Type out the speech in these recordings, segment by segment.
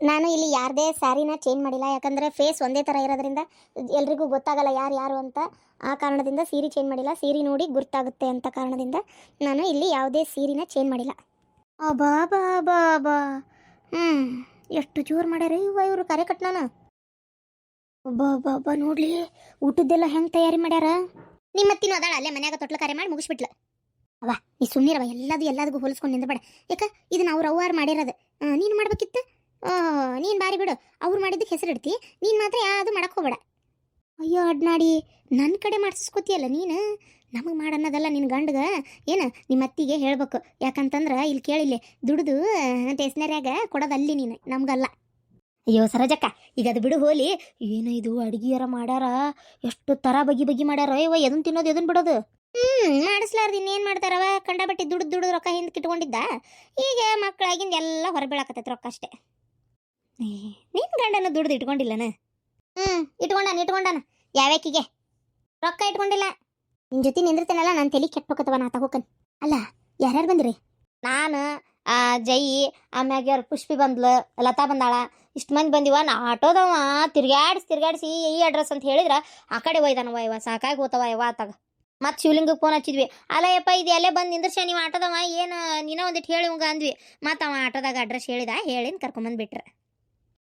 ನಾನು ಇಲ್ಲಿ ಯಾರದೇ ಸ್ಯಾರಿನ ಚೇಂಜ್ ಮಾಡಿಲ್ಲ, ಯಾಕಂದರೆ ಫೇಸ್ ಒಂದೇ ಥರ ಇರೋದ್ರಿಂದ ಎಲ್ರಿಗೂ ಗೊತ್ತಾಗಲ್ಲ ಯಾರು ಯಾರು ಅಂತ. ಆ ಕಾರಣದಿಂದ ಸೀರೆ ಚೇಂಜ್ ಮಾಡಿಲ್ಲ. ಸೀರೆ ನೋಡಿ ಗುರ್ತಾಗುತ್ತೆ ಅಂತ ಕಾರಣದಿಂದ ನಾನು ಇಲ್ಲಿ ಯಾವುದೇ ಸೀರೆನ ಚೇಂಜ್ ಮಾಡಿಲ್ಲ. ಅಬಾ ಬಾ ಬಾ ಬಾ ಹ್ಞೂ ಎಷ್ಟು ಜೋರು ಮಾಡ್ಯಾರ ಇವರು ಕರೆ ಕಟ್ನಾನ. ಒಬ್ಬ ಒಬ್ಬ ನೋಡ್ಲಿ ಊಟದ್ದೆಲ್ಲ ಹೆಂಗೆ ತಯಾರಿ ಮಾಡ್ಯಾರ. ನಿಮ್ಮ ಅತ್ತಿನೂ ಅದಾಳ ಅಲ್ಲೇ ಮನ್ಯಾಗ ತೊಟ್ಲ ಕರೆ ಮಾಡಿ ಮುಗಿಸ್ಬಿಟ್ಲ. ಅವ ನೀ ಸುಮ್ಮನಿರವ, ಎಲ್ಲದಕ್ಕೂ ಹೋಲಿಸ್ಕೊಂಡು ನಿಂದ್ಬೇಡ. ಯಾಕೆ ಇದನ್ನ ಅವ್ರು ಅವ್ವಾರು ಮಾಡಿರೋದು, ನೀನು ಮಾಡ್ಬೇಕಿತ್ತು. ನೀನು ಬಾರಿ ಬಿಡು, ಅವ್ರು ಮಾಡಿದ್ದಕ್ಕೆ ಹೆಸರಿಡ್ತಿ, ನೀನು ಮಾತ್ರ ಯಾವುದು ಮಾಡಕ್ಕೆ ಹೋಗ್ಬೇಡ. ಅಯ್ಯೋ ಅಡ್ನಾಡಿ, ನನ್ನ ಕಡೆ ಮಾಡಿಸ್ಕೋತಿಯಲ್ಲ ನೀನು. ನಮಗೆ ಮಾಡನ್ನೋದಲ್ಲ ನಿನ್ನ ಗಂಡಗ ಏನು ನಿಮ್ಮ ಅತ್ತಿಗೆ ಹೇಳ್ಬೇಕು. ಯಾಕಂತಂದ್ರೆ ಇಲ್ಲಿ ಕೇಳಿಲ್ಲ, ದುಡ್ದು ಟೇಸ್ನರ್ಯಾಗ ಕೊಡೋದಲ್ಲಿ ನೀನು, ನಮ್ಗಲ್ಲ. ಅಯ್ಯೋ ಸರೋಜಕ್ಕ, ಈಗ ಅದು ಬಿಡು ಹೋಲಿ. ಏನೋ ಇದು ಅಡುಗೆಯಾರ ಮಾಡ್ಯಾರ, ಎಷ್ಟು ಥರ ಬಗೆ ಮಾಡ್ಯಾರ. ಅಯ್ಯವ ಎದನ್ ತಿನ್ನೋದು ಎದನ್ ಬಿಡೋದು. ಮಾಡಿಸ್ಲಾರ್ದು ಇನ್ನೇನು ಮಾಡ್ತಾರವ, ಕಂಡಬಟ್ಟಿ ದುಡ್ದು ರೊಕ್ಕ ಹಿಂದೆ ಕಿಟ್ಕೊಂಡಿದ್ದ. ಈಗ ಮಕ್ಕಳಾಗಿಂದ ಎಲ್ಲ ಹೊರಬೀಳಾಕತ್ತೈತೆ ರೊಕ್ಕ ಅಷ್ಟೇ. ನೀನು ಗಂಡನ ದುಡ್ದು ಇಟ್ಕೊಂಡಿಲ್ಲನ? ಇಟ್ಕೊಂಡಾನ ಯಾವ್ಯಾಕಿಗೆ ರೊಕ್ಕ ಇಟ್ಕೊಂಡಿಲ್ಲ. ನಿನ್ನ ಜೊತೆ ನಿಂದಿರ್ತೇನಲ್ಲ, ನಾನು ತಲೆ ಕೆಟ್ಬೇಕತ್ತವ, ನಾ ತಗೋಕನ್. ಅಲ್ಲ ಯಾರ್ಯಾರು ಬಂದ್ರಿ? ನಾನು, ಜೈ, ಆಮ್ಯಾಗ ಪುಷ್ಪಿ ಬಂದ್ಲು, ಲತಾ ಬಂದಾಳ, ಇಷ್ಟು ಮಂದಿ ಬಂದಿವ. ನಾ ಆಟೋದವ ತಿರ್ಗಾಡಿಸಿ ಈ ಅಡ್ರೆಸ್ ಅಂತ ಹೇಳಿದ್ರೆ ಆ ಕಡೆ ಒಯ್ದಾನವ. ಇವ ಸಾಕಾಗಿ ಹೋತವ ಇವ ಆತಾಗ. ಮತ್ತು ಶಿವಲಿಂಗಕ್ಕೆ ಫೋನ್ ಹಚ್ಚಿದ್ವಿ. ಅಲ್ಲ ಯಪ್ಪ ಇದು ಎಲ್ಲೇ ಬಂದು ನಿಂದ್ರಶ, ನೀವು ಆಟೋದವ ಏನು ನೀನೋ ಒಂದಿಟ್ಟು ಹೇಳಿ ಹಂಗ ಅಂದ್ವಿ. ಮತ್ತು ಅವ ಆಟೋದಾಗ ಅಡ್ರೆಸ್ ಹೇಳಿನ ಕರ್ಕೊಂಬಂದ್ಬಿಟ್ರೆ.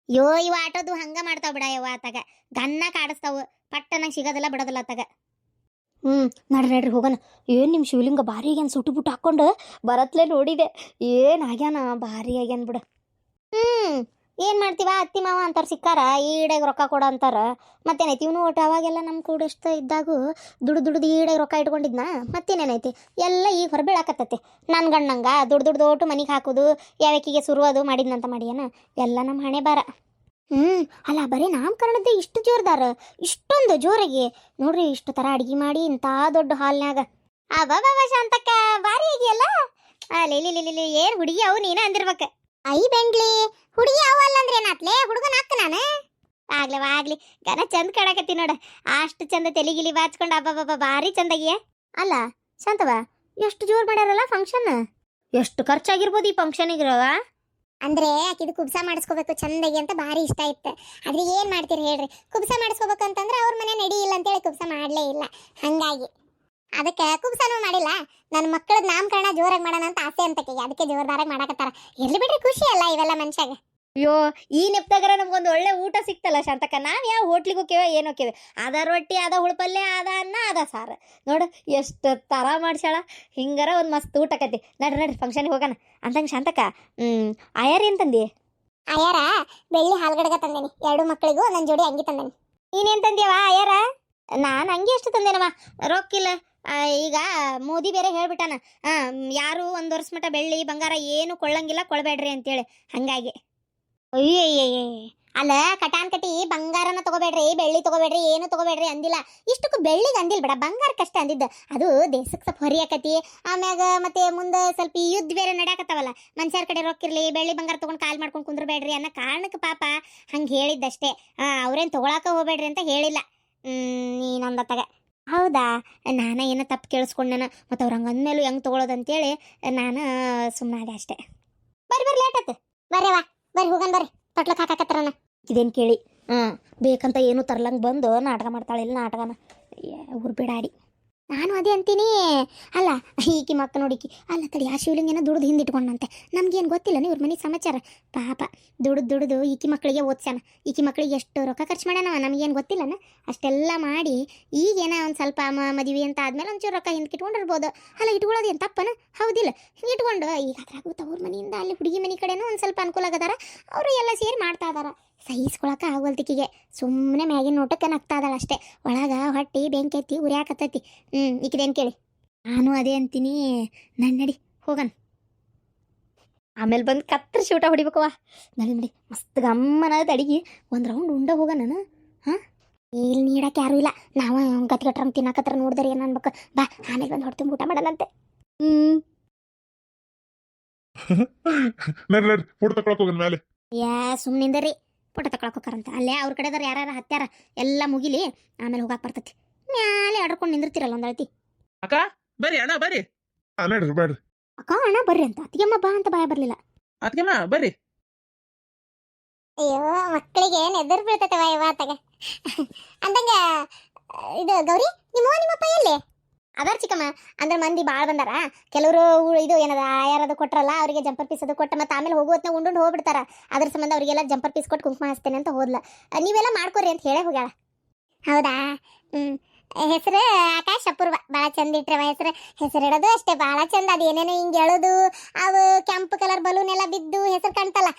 ಯೋ ಇವ ಆಟೋದು ಹಂಗೆ ಮಾಡ್ತಾವ ಬಿಡ ಯವ್ವ ಆತಾಗ. ಗನ್ನ ಕಾಡಿಸ್ತಾವು, ಪಟ್ಟನಾಗ ಸಿಗೋದಿಲ್ಲ ಬಿಡೋದಿಲ್ಲ ಆತಾಗ. ನಡ್ರಿ ಹೋಗೋಣ. ಏನು ನಿಮ್ಮ ಶಿವಲಿಂಗ ಭಾರಿ ಆಗ್ಯಾನ, ಸುಟ್ಟು ಬುಟ್ಟು ಹಾಕ್ಕೊಂಡು ಬರತ್ಲೇ ನೋಡಿದೆ. ಏನು ಆಗ್ಯಾನ, ಭಾರಿ ಆಗ್ಯಾನ ಬಿಡು. ಏನು ಮಾಡ್ತೀವ, ಅತ್ತಿ ಮಾವ ಅಂತಾರೆ ಸಿಕ್ಕಾರ, ಈಡಾಗ ರೊಕ್ಕ ಕೊಡ ಅಂತಾರ. ಮತ್ತೇನೈತಿ, ಇವನು ಒಟ್ಟು ಅವಾಗೆಲ್ಲ ನಮ್ಮ ಕೂಡಷ್ಟ ಇದ್ದಾಗೂ ದುಡ್ದು ಈಡಾಗ ರೊಕ್ಕ ಇಟ್ಕೊಂಡಿದ್ನ. ಮತ್ತೇನೇನೈತಿ, ಎಲ್ಲ ಈಗ ಹೊರಬೀಳಾಕತ್ತೈತಿ. ನನ್ನ ಗಂಡಂಗ ದುಡ್ದು ಓಟು ಮನೆಗೆ ಹಾಕೋದು, ಯಾವಕ್ಕಿಗೆ ಸುರುವುದು ಮಾಡಿದ್ನಂತ ಮಾಡ್ಯಾನ. ಎಲ್ಲ ನಮ್ಮ ಹಣೆ ಬಾರ. ಅಲ್ಲ ಬರೀ ನಾಮಕರಣದ್ದೇ ಇಷ್ಟು ಜೋರ್ದಾರ, ಇಷ್ಟೊಂದು ಜೋರಾಗಿ ನೋಡ್ರಿ. ಇಷ್ಟು ಥರ ಅಡುಗೆ ಮಾಡಿ ಇಂಥ ದೊಡ್ಡ ಹಾಲ್ನ್ಯಾಗ. ಅಬ್ಬಾ ಶಾಂತಕ್ಕ, ಭಾರಿ ಆಗಿಯಲ್ಲ. ಲಿಲಿ ಏನು ಹುಡುಗಿ ಅವು ನೀನ ಅಂದಿರ್ಬೇಕು. ಐ ಬೆಂಗ್ಲಿ, ಹುಡುಗಿ ಅವು ಅಲ್ಲಂದ್ರೆ ಏನಾತ್ಲೆ, ಹುಡುಗನ ಹಾಕ ನಾನು. ಆಗ್ಲಿ ಗನ ಚಂದ ಕಾಣಕತ್ತಿ ನೋಡ. ಅಷ್ಟು ಚಂದ ತೆಲಿಗಿಲಿ ಬಾಚ್ಕೊಂಡು ಅಬ್ಬಬ್ಬ ಭಾರಿ ಚಂದಾಗಿಯ. ಅಲ್ಲ ಶಾಂತವ, ಎಷ್ಟು ಜೋರು ಮಾಡ್ಯಾರಲ್ಲ ಫಂಕ್ಷನ್. ಎಷ್ಟು ಖರ್ಚಾಗಿರ್ಬೋದು ಈ ಫಂಕ್ಷನಿಗಿರವ? ಅಂದ್ರೆ ಆಕಿದು ಕುಬ್ಸ ಮಾಡಿಸ್ಕೋಬೇಕು ಚಂದಾಗಿ ಅಂತ ಭಾರಿ ಇಷ್ಟ ಇತ್ತು. ಆದ್ರೆ ಏನು ಮಾಡ್ತೀರಿ ಹೇಳ್ರಿ, ಕುಬ್ಸ ಮಾಡಿಸ್ಕೋಬೇಕು ಅಂತಂದ್ರೆ ಅವ್ರ ಮನೆ ನಡಿಯಿಲ್ಲ ಅಂತೇಳಿ ಕುಬ್ಸ ಮಾಡಲೇ ಇಲ್ಲ. ಹಾಗಾಗಿ ಅದಕ್ಕೆ ಕುಬ್ಸನೂ ಮಾಡಿಲ್ಲ. ನನ್ನ ಮಕ್ಕಳದ ನಾಮಕರಣ ಜೋರಾಗಿ ಮಾಡೋಣ ಅಂತ ಆಸೆ ಅಂತಕ್ಕೆ, ಅದಕ್ಕೆ ಜೋರ್ದಾರಾಗಿ ಮಾಡಾಕತ್ತಾರ. ಎಲ್ಲಿ ಬಿಡ್ರಿ, ಖುಷಿ ಅಲ್ಲ ಇವೆಲ್ಲ ಮನುಷ್ಯಾಗ. ಅಯ್ಯೋ ಈ ನೆಪ್ದಾಗರ ನಮ್ಗೊಂದು ಒಳ್ಳೆ ಊಟ ಸಿಕ್ತಲ್ಲ ಶಾಂತಕ್ಕ. ನಾವು ಯಾವ ಹೋಟ್ಲಿಗೆ ಹೋಗ್ತೇವೆ ಏನು ಹೋಗ್ತೇವೆ, ಅದ ರೊಟ್ಟಿ, ಅದ ಹುಳ್ಪಲ್ಲೆ, ಅದ ಅನ್ನ, ಅದ ಸಾರು. ನೋಡು ಎಷ್ಟು ಥರ ಮಾಡ್ಸ್ಯಾಳ. ಹಿಂಗಾರ ಒಂದು ಮಸ್ತ್ ಊಟಕತಿ. ನಡ್ರಿ ಫಂಕ್ಷನಿಗೆ ಹೋಗೋಣ ಅಂತಂಗೆ. ಶಾಂತಕ್ಕ, ಆಯಾರ ಏನು ತಂದಿ? ಆಯಾರ ಬೆಳ್ಳಿ ಹಾಲ್ಗಡಗ ತಂದೇನಿ, 2 ಮಕ್ಕಳಿಗೂ ನನ್ನ ಜೋಡಿ ಅಂಗಿ ತಂದೇನಿ. ನೀನೇನು ತಂದ್ಯವ ಆಯಾರ? ನಾನು ಅಂಗಿ ಎಷ್ಟು ತಂದೇನವ, ರೊಕ್ಕಿಲ್ಲ. ಈಗ ಮೋದಿ ಬೇರೆ ಹೇಳ್ಬಿಟ್ಟಾನ, ಯಾರು 1 ವರ್ಷ ಮಟ್ಟ ಬೆಳ್ಳಿ ಬಂಗಾರ ಏನು ಕೊಳ್ಳಂಗಿಲ್ಲ, ಕೊಳಬೇಡ್ರಿ ಅಂತೇಳಿ. ಹಾಗಾಗಿ ಅಯ್ಯಯ್ಯ, ಅಲ್ಲ ಕಟಾನ್ ಕಟಿ ಬಂಗಾರನ ತಗೋಬೇಡ್ರಿ, ಬೆಳ್ಳಿ ತಗೋಬೇಡ್ರಿ, ಏನು ತಗೋಬೇಡ್ರಿ ಅಂದಿಲ್ಲ. ಇಷ್ಟಕ್ಕೂ ಬೆಳ್ಳಿಗೆ ಅಂದಿಲ್ಲ ಬಿಡ, ಬಂಗಾರಕ್ಕಷ್ಟ ಅಂದಿದ್ದ. ಅದು ದೇಶಕ್ಕೆ ಸ್ವಲ್ಪ ಹೊರಿಯಾಕತಿ. ಆಮ್ಯಾಗ ಮತ್ತೆ ಮುಂದೆ ಸ್ವಲ್ಪ ಯುದ್ಧ ಬೇರೆ ನಡೆಯಾಕತ್ತಾವಲ್ಲ, ಮನುಷ್ಯರ ಕಡೆ ರೊಕ್ಕಿರ್ಲಿ, ಬೆಳ್ಳಿ ಬಂಗಾರ ತೊಗೊಂಡು ಕಾಲ್ ಮಾಡ್ಕೊಂಡು ಕುಂದ್ರಬೇಡ್ರಿ ಅನ್ನೋ ಕಾರಣಕ್ಕೆ ಪಾಪ ಹಂಗೆ ಹೇಳಿದ್ದಷ್ಟೇ. ಅವ್ರೇನು ತೊಗೊಳಕ ಹೋಗ್ಬೇಡ್ರಿ ಅಂತ ಹೇಳಿಲ್ಲ. ನೀನೊಂದತ್ತಾಗ ಹೌದಾ, ನಾನು ಏನೋ ತಪ್ಪು ಕೇಳಿಸ್ಕೊಂಡೇನ. ಮತ್ತು ಅವ್ರು ಹಂಗೆ ಅಂದಮೇಲೂ ಹೆಂಗೆ ತೊಗೊಳೋದು ಅಂತೇಳಿ ನಾನು ಸುಮ್ಮನಾದೆ ಅಷ್ಟೇ. ಬರ್ರಿ ಲೇಟ್ ಆಯ್ತು, ಬರ್ರಿವಾ ಬರ್ರಿ ಹೋಗನ್ ಬರ್ರಿ, ತೊಟ್ಲಕ್ಕೆ ಹಾಕಾಕತ್ತಾರನ. ಇದೇನು ಕೇಳಿ ಬೇಕಂತ ಏನು ತರ್ಲಂಗೆ ಬಂದು ನಾಟಕ ಮಾಡ್ತಾಳಿಲ್ಲ ನಾಟಕನ. ಊರು ಬಿಡಾಡಿ ನಾನು ಅದೇ ಅಂತೀನಿ. ಅಲ್ಲ ಈಕಿ ಮಕ್ಕ ನೋಡಿಕಿ, ಅಲ್ಲ ತಡಿ ಆ ಶಿವಲಿಂಗನ ದುಡ್ದು ಹಿಂದಿಟ್ಕೊಂಡಂತೆ. ನಮ್ಗೇನು ಗೊತ್ತಿಲ್ಲ ಇವ್ರ ಮನೆ ಸಮಾಚಾರ. ಪಾಪ ದುಡ್ದು ಈಕಿ ಮಕ್ಕಳಿಗೆ ಓದ್ಸ್ಯಾನ. ಈಕಿ ಮಕ್ಕಳಿಗೆ ಎಷ್ಟು ರೊಕ್ಕ ಖರ್ಚು ಮಾಡ್ಯಾನವ, ನಮಗೇನು ಗೊತ್ತಿಲ್ಲನ. ಅಷ್ಟೆಲ್ಲ ಮಾಡಿ ಈಗೇನ ಒಂದು ಸ್ವಲ್ಪ ಮದುವೆ ಅಂತ ಆದ್ಮೇಲೆ ಒಂಚೂರು ರೊಕ್ಕ ಹಿಂದೆ ಇಟ್ಕೊಂಡಿರ್ಬೋದು. ಅಲ್ಲ ಇಟ್ಕೊಳ್ಳೋದು ಏನು ತಪ್ಪನ? ಹೌದಿಲ್ಲ, ಇಟ್ಕೊಂಡು ಈಗ ಅದ್ರಾಗುತ್ತೆ ಅವ್ರ ಮನೆಯಿಂದ ಅಲ್ಲಿ ಹುಡುಗಿ ಮನೆ ಕಡೆನೂ ಒಂದು ಸ್ವಲ್ಪ ಅನುಕೂಲ ಆಗದಾರ. ಅವರು ಎಲ್ಲ ಸೇರಿ ಮಾಡ್ತಾ ಇದಾರ. ಸಹಿಸ್ಕೊಳಕ್ಕೆ ಆಗೋಲ್ತಿಕಿಗೆ ಸುಮ್ಮನೆ ಮ್ಯಾಗಿನ ನೋಟಕ್ಕೆ ನಗ್ತಾ ಇದ್ದಾಳೆ ಅಷ್ಟೇ. ಒಳಗೆ ಹೊಟ್ಟಿ ಬೆಂಕಿ ಎತ್ತಿ ಉರಿಯಾಕತ್ತೈತಿ. ಈಕಿದೇನು ಕೇಳಿ, ನಾನು ಅದೇ ಅಂತೀನಿ. ನಡಿ ಹೋಗಣ, ಆಮೇಲೆ ಬಂದು ಕತ್ತರಿಸಿ ಊಟ ಹೊಡಿಬೇಕವ. ನಡಿ ಮಸ್ತ್ ಗಮ್ಮನ ಅಡಿಗೆ. ಒಂದು ರೌಂಡ್ ಉಂಡ ಹೋಗೋಣ. ಇಲ್ಲಿ ನೀಡಕ್ಕೆ ಯಾರೂ ಇಲ್ಲ, ನಾವು ಗಟ್ಟಿಗಟ್ರಂಗೆ ತಿನ್ನಕತ್ರ ನೋಡಿದ್ರೆ ಏನು ಅನ್ಬೇಕು. ಬಾ ಆಮೇಲೆ ಬಂದು ಹೊಟ್ಟೆ ಊಟ ಮಾಡೋಣಂತೆ. ಫೋಟೋ ತಕೊಳಕ್ ಹೋಗೋಣ ಮೇಲೆ. ಸುಮ್ಮನಿಂದರಿ ಫೋಟೋ ತಕೊಳಕ್ ಹೋಗಾರಂತ. ಅಲ್ಲೇ ಅವ್ರ ಕಡೆದಾರ ಯಾರು ಹತ್ಯಾರ ಎಲ್ಲ ಮುಗಿಲಿ, ಆಮೇಲೆ ಹೋಗಾಕ್ ಬರ್ತೈತಿ. ಮ್ಯಾಲೆ ಆಡ್ಕೊಂಡು ನಿಂದಿರ್ತಿರಲ್ಲ ಒಂದಳತಿ. ಅಕ್ಕ ಬರ್ರಿ ಅಣ್ಣ ಬರ್ರಿ. ನಡ್ರಿ ಬರ್ರಿ. ಅಕ್ಕ ಅಣ್ಣ ಬರ್ರಿ ಅಂತ ಅತ್ತಿಗೆಮ್ಮ ಬಾ ಅಂತ ಭಯ ಬರ್ಲಿಲ್ಲ. ಅದ್ಕೆಮ್ಮ ಬರ್ರಿ. ಅಯ್ಯೋ ಮಕ್ಕಳಿಗೆ ಏನು ಎದುರು ಬೀಳ್ತೈತವ ಇವತ್ತಾಗ ಅಂದಂಗ ಇದು ಗೌರಿ ನಿಮ್ಮಪ್ಪ ಎಲ್ಲಿ ಅದಾರ ಚಿಕ್ಕಮ್ಮ ಅಂದ್ರೆ ಮಂದಿ ಭಾಳ ಬಂದಾರ ಕೆಲವರು ಇದು ಏನದ ಯಾರದು ಕೊಟ್ರಲ್ಲ ಅವರಿಗೆ ಜಂಪರ್ ಪೀಸ್ ಅದು ಕೊಟ್ಟ ಮತ್ತೆ ಆಮೇಲೆ ಹೋಗುವತ್ನ ಉಂಡು ಹೋಗ್ಬಿಡ್ತಾರ ಅದ್ರ ಸಂಬಂಧ ಅವರಿಗೆಲ್ಲ ಜಂಪರ್ ಪೀಸ್ ಕೊಟ್ಟು ಕುಂಕುಮ ಹಚ್ತೇನೆ ಅಂತ ಹೋದ್ಲ ನೀವೆಲ್ಲ ಮಾಡ್ಕೊರಿ ಅಂತ ಹೇಳೇ ಹೋಗ್ಯಾಳ ಹೌದಾ ಹೆಸರು ಆಕಾಶ್ ಅಪೂರ್ವ ಭಾಳ ಚಂದ ಇಟ್ರವ ಹೆಸರು ಇಡೋದು ಅಷ್ಟೇ ಭಾಳ ಚಂದ ಅದು ಏನೇನೋ ಹಿಂಗೆ ಎಳೋದು ಅವು ಕೆಂಪು ಕಲರ್ ಬಲೂನ್ ಎಲ್ಲ ಬಿದ್ದು ಹೆಸರು ಕಾಣ್ತಲ್ಲ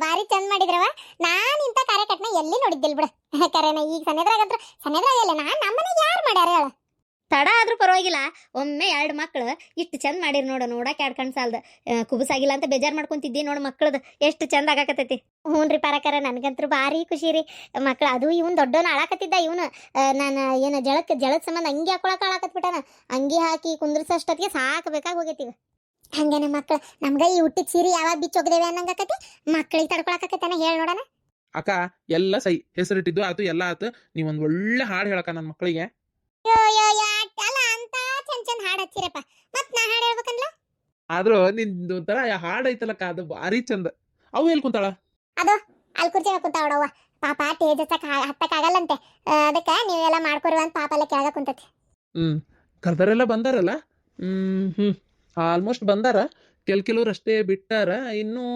ಭಾರಿ ಚಂದ ಮಾಡಿದ್ರವ ನಾನು ಇಂಥ ಕಾರ್ಯಕಟ್ನ ಎಲ್ಲಿ ನೋಡಿದ್ದಿಲ್ಲ ಬಿಡ ಕರೆನ ಈಗ ಸನೇದ್ರಾಗ ಎಲ್ಲ ನಮ್ಮನೆಗೆ ಯಾರು ಮಾಡ್ಯಾರ ಹೇಳ ತಡ ಆದ್ರೂ ಪರವಾಗಿಲ್ಲ ಒಮ್ಮೆ 2 ಮಕ್ಳು ಇಷ್ಟು ಚಂದ ಮಾಡಿರ್ ನೋಡು ನೋಡಕ್ಕೆ 2 ಕಣ್ ಸಾಲ್ದ ಕುಬುಸಾಗಿಲ್ಲ ಅಂತ ಬೇಜಾರು ಮಾಡ್ಕೊಂತಿದ್ದಿ ನೋಡು ಮಕ್ಳದು ಎಷ್ಟು ಚಂದ ಆಗಾಕತ್ತೈತಿ ಹ್ಞೂ ಪಾರಕರ ನನಗಂತೂ ಭಾರಿ ಖುಷಿ ರೀ ಮಕ್ಳು ಅದು ಇವನು ದೊಡ್ಡವನು ಆಳಾಕತ್ತಿದ್ದ ಇವನು ನಾನು ಏನು ಜಳದ ಸಂಬಂಧ ಅಂಗಿ ಹಾಕೊಳಕ್ಕೆ ಆಳಾಕತ್ಬಿಟ್ಟಾನ ಅಂಗಿ ಹಾಕಿ ಕುಂದ್ರಸಷ್ಟೊತ್ತಿಗೆ ಸಾಕಬೇಕಾಗಿ ಹೋಗೈತಿ ಹಂಗೆ ನಮ್ಮ ಮಕ್ಳು ನಮ್ಗೆ ಈ ಹುಟ್ಟಿದ ಸೀರೆ ಯಾವಾಗ ಬಿಚ್ಚೋಗ್ದೇವೆ ಅನ್ನಂಗಾಕತಿ ಮಕ್ಳಿಗೆ ತಡ್ಕೊಳಕತ್ತೇನ ಹೇಳಿ ನೋಡೋಣ ಅಕ್ಕ ಎಲ್ಲ ಸೈ ಹೆಸರಿಟ್ಟಿದ್ದು ಆತು ಎಲ್ಲ ಆತು ನೀವೊಂದು ಒಳ್ಳೆ ಹಾಡು ಹೇಳಕ್ಕ ನನ್ನ ಮಕ್ಕಳಿಗೆ ಅಲ್ಲ ಅಂತ ಚಂದ ಹಾಡು ಹಚ್ಚಿರಪ್ಪ ಮತ್ ನಾ ಹಾಡು ಹೇಳ್ಬೇಕಂದ್ಲ ಆದ್ರೂ ನಿಂದು ಒಂಥರ ಹಾಡು ಐತಲಕ್ಕ ಅದು ಭಾರಿ ಚಂದ ಅವು ಎಲ್ಲಿ ಕುಂತಾಳ ಅದು ಅಲ್ಲಿ ಕುರ್ಚಿ ಕುಂತಾವಡವ್ವ ಪಾಪ ಟೇಜ್ ಹತ್ತಕ್ಕಾಗಲ್ಲಂತೆ ಅದಕ್ಕೆ ನೀವೆಲ್ಲ ಮಾಡ್ಕೊರಿ ಅಂತ ಪಾಪ ಎಲ್ಲ ಕೆಳಗ ಕುಂತತಿ ಕರ್ದರೆಲ್ಲ ಬಂದಾರಲ್ಲ ಆಲ್ಮೋಸ್ಟ್ ಬಂದಾರ ಕೆಲವ್ರು ಅಷ್ಟೇ ಬಿಟ್ಟಾರ ಇನ್ನು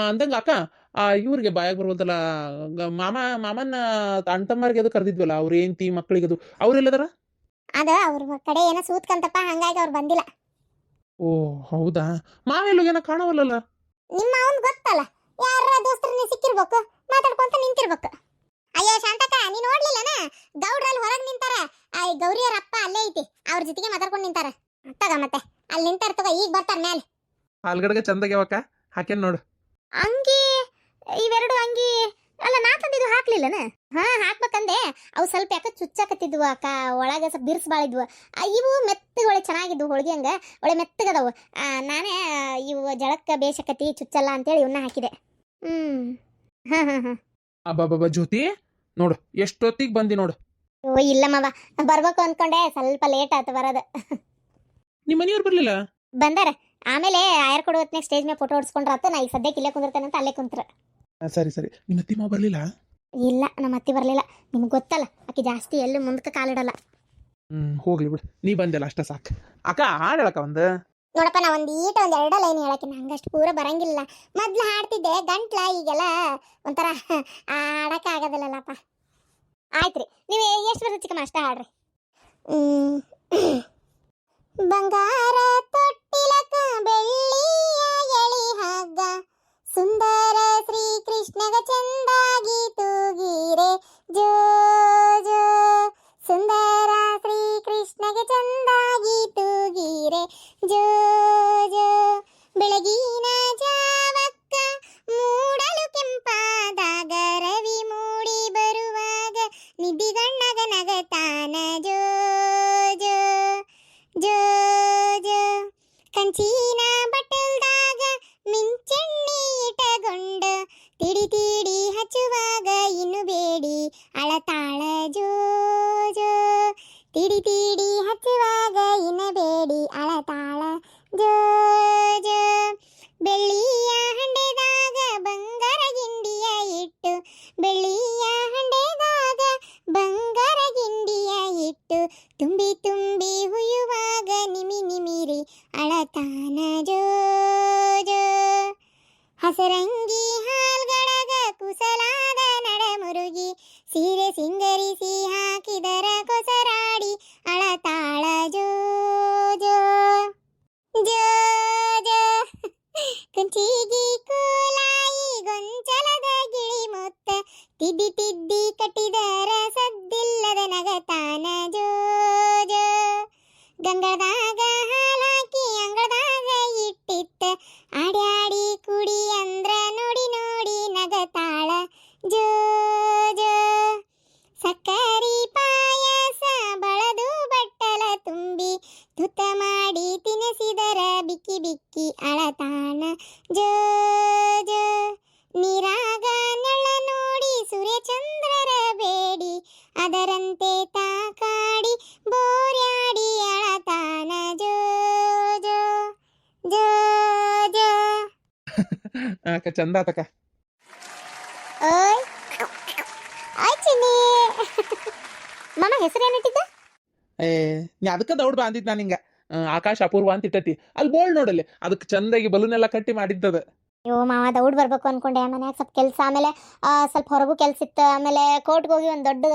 ಅಂದಂಗ ಅಕ್ಕ ಇವ್ರಿಗೆ ಬಾಯಾಗ ಬರ್ಬೋದಲ್ಲ ಮಾಮನ ಅಣ್ತಮ್ಮರಿಗೆ ಅದು ಕರೆದಿದ್ವಲ್ಲ ಅವ್ರ ಏಂತಿ ಮಕ್ಕಳಿಗೆ ಅದು ಅವ್ರೆಲ್ಲದಾರ ಅದ ಅವ್ರ ಕಡೆ ಏನೋ ಸೂತ್ಕಂತಪ್ಪ ಹಂಗಾಗಿ ಅವ್ರು ಬಂದಿಲ್ಲ ಓ ಹೌದಾ ಮಾವೆಲ್ಲೂ ಏನೋ ಕಾಣವಲ್ಲಲ್ಲ ನಿಮ್ಮ ಅವನ್ ಗೊತ್ತಲ್ಲ ಯಾರ ದೋಸ್ತರು ಸಿಕ್ಕಿರ್ಬೇಕು ಮಾತಾಡ್ಕೊಂತ ನಿಂತಿರ್ಬೇಕು ಅಯ್ಯೋ ಶಾಂತಕ್ಕ ನೀ ನೋಡ್ಲಿಲ್ಲನ ಗೌಡ್ರಲ್ಲಿ ಹೊರಗೆ ನಿಂತಾರ ಗೌರಿಯರ ಅಪ್ಪ ಅಲ್ಲೇ ಐತಿ ಅವ್ರ ಜೊತೆಗೆ ಮಾತಾಡ್ಕೊಂಡು ನಿಂತಾರ ತಗ ಮತ್ತೆ ಅಲ್ಲಿ ನಿಂತಾರ ತಗೋ ಈಗ ಬರ್ತಾರ ಮೇಲೆ ಹಾಲ್ಗಡೆಗೆ ಚಂದಾಗ್ಯಾವಕ್ಕ ಹಾಕೇನ್ ನೋಡು ಅಂಗಿ ಇವೆರಡು ಅಂಗಿ ಅಲ್ಲ ನಾ ತಂದಿದ್ದು ಹಾಕ್ಲಿಲ್ಲನ ಹಾಕ್ಬೇಕಂದೆ ಅವು ಸ್ವಲ್ಪ ಯಾಕೆ ಚುಚ್ಚಾಕತ್ತಿದ್ವು ಅಕ್ಕ ಒಳಗೆ ಸ್ವಲ್ಪ ಬಿರ್ಸ್ ಬಾಳಿದ್ವು ಇವು ಮೆತ್ತಗೆ ಒಳ್ಳೆ ಚೆನ್ನಾಗಿದ್ವು ಹೋಳಿಗೆ ಹಂಗ ಒಳ್ಳೆ ಮೆತ್ತಗದವು ನಾನೇ ಇವು ಜಳಕ್ಕ ಬೇಸಕತಿ ಚುಚ್ಚಲ್ಲ ಅಂತೇಳಿ ಇವನ್ನ ಹಾಕಿದೆ ಅಬ್ಬಬ್ಬ ಜ್ಯೋತಿ ನೋಡು ಎಷ್ಟೊತ್ತಿಗೆ ಬಂದಿ ನೋಡು ಓ ಇಲ್ಲ ಮಾವ ಬರ್ಬೇಕು ಅನ್ಕೊಂಡೆ ಸ್ವಲ್ಪ ಲೇಟ್ ಆಯ್ತು ಬರೋದು ನಿಮ್ಮ ಮನೆಯವ್ರು ಬರ್ಲಿಲ್ಲ ಬಂದಾರ ಆಮೇಲೆ ಆಯರ್ ಕೊಡೋ ಹೊತ್ನಾಗ ಸ್ಟೇಜ್ ಮೇಲೆ ಫೋಟೋ ಹೊಡ್ಸ್ಕೊಂಡ್ರಾತು ನಾ ಈಗ ಸದ್ಯಕ್ಕೆ ಇಲ್ಲೇ ಕುಂದಿರ್ತೇನೆ ಅಂತ ಅಲ್ಲೇ ಕುಂತ್ರ ಸರಿ ನಿಮ್ಮ ಅತ್ತಿ ಮಾವ ಬರ್ಲಿಲ್ಲ ಇಲ್ಲ ನಮ್ಮ ಅತ್ತಿ ಬರ್ಲಿಲ್ಲ ನಿಮ್ಗೆ ಗೊತ್ತಲ್ಲ ಆಕೆ ಜಾಸ್ತಿ ಎಲ್ಲಿ ಮುಂದಕ್ಕೆ ಕಾಲಿಡಲ್ಲ ಹೋಗ್ಲಿ ಬಿಡು ನೀ ಬಂದಲ್ಲ ಅಷ್ಟ ಸಾಕು ಅಕ್ಕ ಹಾಡು ಹೇಳಕ್ಕ ಒಂದು ನೋಡಪ್ಪ ನಾ ಒಂದ್ 2 ಲೈನ್ ಹೇಳಕ್ಕೆ ನಂಗಷ್ಟು ಪೂರ ಬರಂಗಿಲ್ಲ ಮೊದ್ಲು ಹಾಡ್ತಿದ್ದೆ ಗಂಟ್ಲ ಈಗೆಲ್ಲ ಒಂಥರ ಆಡಕ್ಕ ಆಗೋದಿಲ್ಲಲ್ಲಪ್ಪ ಆಯ್ತ್ರಿ ನೀವು ಎಷ್ಟು ಬರ್ತದೆ ಚಿಕ್ಕಮ್ಮ ಅಷ್ಟ ಹಾಡ್ರಿ ಬಂಗಾರ ತೊಟ್ಟಿಲಕ ಬೆಳ್ಳಿಯ ಎಳಿ ಹಗ್ಗ ಸುಂದರ ಶ್ರೀ ಕೃಷ್ಣಗ ಚಂದಾಗಿ ತೂಗಿರೆ ಜೋ ಜೋ ಸುಂದರ ಶ್ರೀ ಕೃಷ್ಣಗೆ ಚಂದಾಗಿ ತೂಗಿರೆ ಜೋ ಜೋ ಬೆಳಗಿನ ಜಾವಕ್ಕ ಮೂಡಲು ಕೆಂಪಾದಾಗ ರವಿ ಮೂಡಿ ಬರುವಾಗ ನಿದ್ದಿಗಣ್ಣಗ ನಗತಾನ ಜೋ ಜೋ ಜೋ ಜೋ ಕಂಚಿನ ಬಟ್ಟಲ್ದಾಗ ಮಿಂಚೆಣ್ಣಿ ಇಟಗೊಂಡು ತಿಡಿ ತಿಡಿ ಹಚ್ಚುವಾಗ ಇನ್ನು ಬೇಡಿ ಅಳತಾಳ ಜೋ ಜೋ ತಿಡಿ ತಿಡಿ ಹಚ್ಚುವಾಗ ಇನ್ನು ಬೇಡಿ ಅಳತಾಳ ಜೋ ಜೋ ಬೆಳ್ಳಿಯ ಹಂಡೆದಾಗ ಬಂಗಾರ ಗಿಂಡಿಯ ಇಟ್ಟು ಬೆಳ್ಳಿಯ ಹಂಡೆದಾಗ ಬಂಗಾರ ಗಿಂಡಿಯ ಇಟ್ಟು ತುಂಬಿ ತುಂಬಿ ಹುಯ್ಯುವಾಗ ನಿಮಿರಿ ಅಳತಾನ ಜೋ ಜೋ ಹಸರಂಗಿ ಹಾಲ್ಗಳಗ ಕುಸಲಾದ ನಡಮುರುಗಿ ಸೀರೆ ಸಿಂಗರಿಸಿ ಹಾಕಿದರ ಕೊಸರಾಡಿ ಅಳತಾಳ ಜೋ ಜೋ ಜೋ ಜೋ ಕುಂಚಿಗಿ ಕೂಲಾಯಿ ಗೊಂಚಲದ ಗಿಳಿ ಮುತ್ತ ತಿದ್ದಿ ತಿದ್ದಿ ಕಟ್ಟಿದರ ಸದ್ದಿಲ್ಲದ ನಗತಾನ ಜೋ ಜೋ ಗಂಗದಾಗ ಹಾಲಾಕಿ ಅಂಗಳದಾಗ ಇಟ್ಟಿತ್ತ ಆಡ್ಯಾಡಿ ಕುಡಿ ಅಂದ್ರ ನೋಡಿ ನೋಡಿ ನಗತಾಳ ಜೋ ಜೋ ಸಕ್ಕರಿ ಪಾಯಸ ಬಳದು ಬಟ್ಟಲ ತುಂಬಿ ತುತ್ತ ಮಾಡಿ ತಿನ್ನಿಸಿದರ ಬಿಕ್ಕಿ ಬಿಕ್ಕಿ ಅಳತಾಣ ಜೋ ಜೋ ನೀರಾಗ ನೆಳ ನೋಡಿ ಸೂರ್ಯಚಂದ್ರರ ಬೇಡಿ ಅದರಂತೆ ತಾಕಾಡಿ ಬೋರ್ಯಾಡಿ ಅಳತಾನ ಜೋ ಜೋ ಜೋ ಜೋ ಅಕ್ಕ ಚಂದ ಆತಕ್ಕ ಮಾಮ ಹೆಸರು ಏನಿಟ್ಟಿದ್ದ? ಏ ನೀ ಅದಕ್ಕೆ ದೌಡ್ ಬಾಂದಿದ್ ನಾನು ಹಿಂಗ ಆಕಾಶ ಅಪೂರ್ವ ಅಂತ ಇಟ್ಟತಿ ಅಲ್ಲಿ ಬೋಳ್ ನೋಡಲ್ಲಿ ಅದಕ್ಕೆ ಚಂದಾಗಿ ಬಲೂನೆಲ್ಲ ಕಟ್ಟಿ ಮಾಡಿದ್ದದ. ಅಯ್ಯೋ ಮಾವ ದೌಡ್ ಬರ್ಬೇಕು ಅನ್ಕೊಂಡೆ, ಮನ್ಯಾಗ ಸ್ವಲ್ಪ ಕೆಲಸ, ಆಮೇಲೆ ಸ್ವಲ್ಪ ಹೊರಗೂ ಕೆಲಸ ಇತ್ತು, ಆಮೇಲೆ ಕೋರ್ಟ್ಗೆ ಹೋಗಿ ಒಂದು ದೊಡ್ಡ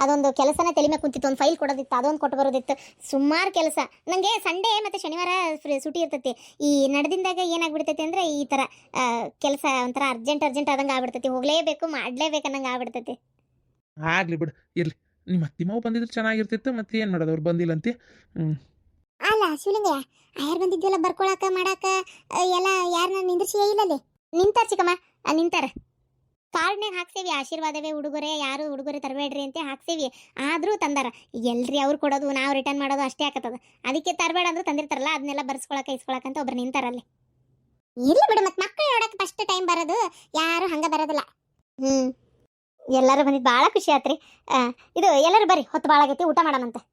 ಅದೊಂದು ಕೆಲಸನ ತಲೆ ಮೇಲೆ ಕುಂತಿತ್ತು, ಒಂದು ಫೈಲ್ ಕೊಡೋದಿತ್ತು, ಅದೊಂದು ಕೊಟ್ಟು ಬರೋದಿತ್ತು, ಸುಮಾರು ಕೆಲಸ. ನನಗೆ ಸಂಡೇ ಮತ್ತು ಶನಿವಾರ ಸುಟಿ ಇರ್ತೈತಿ. ಈ ನಡೆದಿಂದಾಗ ಏನಾಗ್ಬಿಡ್ತೈತಿ ಅಂದರೆ ಈ ಥರ ಕೆಲಸ ಒಂಥರ ಅರ್ಜೆಂಟ್ ಆದಂಗೆ ಆಗ್ಬಿಡ್ತೈತಿ, ಹೋಗಲೇಬೇಕು ಮಾಡಲೇಬೇಕು ಅನ್ನಂಗೆ ಆಗ್ಬಿಡ್ತೈತಿ. ಆಗ್ಲಿ ಬಿಡು ಇರ್ಲಿ. ನಿಮ್ಮ ಅತ್ತಿಮಾವು ಬಂದಿದ್ರೆ ಚೆನ್ನಾಗಿರ್ತಿತ್ತು, ಮತ್ತೆ ಏನು ಮಾಡೋದು ಅವ್ರು ಬಂದಿಲ್ಲ ಅಂತಿ. ಅಲ್ಲ ಶಿವಲಿಂಗಯ್ಯ, ಆಯಾರು ಬಂದಿದ್ವಲ್ಲ ಬರ್ಕೊಳಕ ಮಾಡಾಕ ಎಲ್ಲ ಯಾರನ್ನ ನಿಂದ್ರಿಸಿ ಇಲ್ಲಲ್ಲಿ ನಿಂತಾರ ಚಿಕ್ಕಮ್ಮ, ನಿಂತಾರ. ಕಾರ್ಡ್ನಾಗ ಹಾಕ್ಸೇವಿ ಆಶೀರ್ವಾದವೇ ಉಡುಗೊರೆ, ಯಾರು ಉಡುಗೊರೆ ತರಬೇಡ್ರಿ ಅಂತ ಹಾಕ್ಸೇವಿ, ಆದರೂ ತಂದಾರ. ಎಲ್ರಿ ಅವ್ರು ಕೊಡೋದು ನಾವು ರಿಟರ್ನ್ ಮಾಡೋದು ಅಷ್ಟೇ ಆಗತ್ತದ. ಅದಕ್ಕೆ ತರಬೇಡ ಅಂದ್ರೆ ತಂದಿರ್ತಾರಲ್ಲ ಅದನ್ನೆಲ್ಲ ಬರ್ಸ್ಕೊಳಕ ಇಸ್ಕೊಳಕಂತ ಒಬ್ರು ನಿಂತಾರಲ್ಲಿ. ಇರ್ಲಿ ಬಿಡು, ಮತ್ತೆ ಮಕ್ಕಳು ನೋಡಕ್ಕೆ ಫಸ್ಟ್ ಟೈಮ್ ಬರೋದು, ಯಾರು ಹಂಗ ಬರೋದಿಲ್ಲ. ಎಲ್ಲರೂ ಬಂದಿದ್ದು ಭಾಳ ಖುಷಿ ಆತ್ರಿ. ಇದು ಎಲ್ಲರೂ ಬರ್ರಿ, ಹೊತ್ತು ಭಾಳ ಆಗೈತಿ, ಊಟ ಮಾಡೋಣಂತೆ.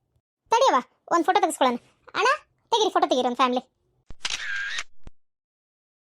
ತಡಿಯವ ಒಂದು ಫೋಟೋ ತೆಗೆಸ್ಕೊಳ್ಳೋಣ. ಅಣ್ಣ ತೆಗೀರಿ, ಫೋಟೋ ತೆಗೀರಿ ಒಂದು ಫ್ಯಾಮ್ಲಿ.